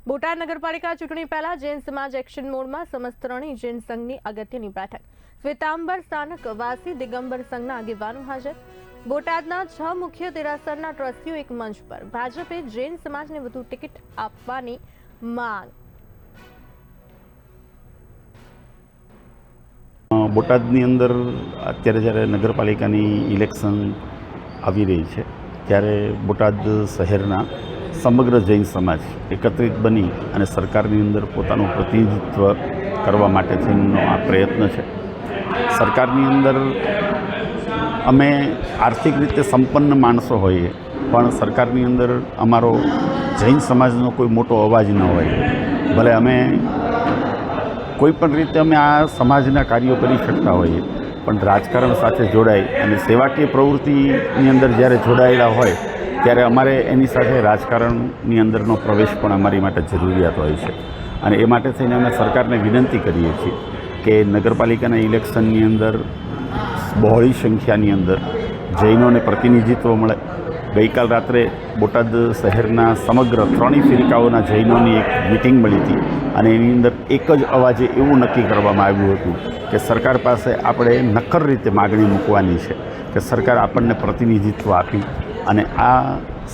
બોટાદ નગરપાલિકા ચૂંટણી પહેલા જૈન સમાજ એક્શન મોડમાં સમસ્ત ત્રણેય જૈન સંઘની અગત્યની બેઠક। શ્વેતાંબર સ્થાનક વાસી દિગંબર સંઘના આગેવાનો હાજર। બોટાદના 6 મુખ્ય દેરાસરના ટ્રસ્ટીઓ એક મંચ પર। ભાજપે જૈન સમાજને વધુ ટિકિટ આપવાની માંગ। બોટાદની અંદર અત્યારે જ્યારે નગરપાલિકાની ઇલેક્શન આવી રહી છે ત્યારે બોટાદ શહેરના સમગ્ર જૈન સમાજ એકત્રિત બની અને સરકારની અંદર પોતાનું પ્રતિનિધિત્વ કરવા માટે થઈને આ પ્રયત્ન છે। સરકારની અંદર અમે આર્થિક રીતે સંપન્ન માણસો હોઈએ પણ સરકારની અંદર અમારો જૈન સમાજનો કોઈ મોટો અવાજ ન હોય। ભલે અમે કોઈ પણ રીતે અમે આ સમાજના કાર્યો કરી શકતા હોઈએ પણ રાજકારણ સાથે જોડાઈ અને સેવાકીય પ્રવૃત્તિની અંદર જ્યારે જોડાયેલા હોય ત્યારે અમારે એની સાથે રાજકારણની અંદરનો પ્રવેશ પણ અમારી માટે જરૂરિયાત હોય છે। અને એ માટે થઈને અમે સરકારને વિનંતી કરીએ છીએ કે નગરપાલિકાના ઇલેક્શનની અંદર બહોળી સંખ્યાની અંદર જૈનોને પ્રતિનિધિત્વ મળે। ગઈકાલ રાત્રે બોટાદ શહેરના સમગ્ર ત્રણેય ફિરકાઓના જૈનોની એક મિટિંગ મળી હતી અને એની અંદર એક જ અવાજે એવું નક્કી કરવામાં આવ્યું હતું કે સરકાર પાસે આપણે નક્કર રીતે માગણી મૂકવાની છે કે સરકાર આપણને પ્રતિનિધિત્વ આપી અને આ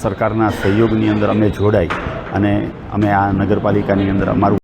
સરકારના સહયોગની અંદર અમે જોડાઈ અને અમે આ નગરપાલિકાની અંદર અમારું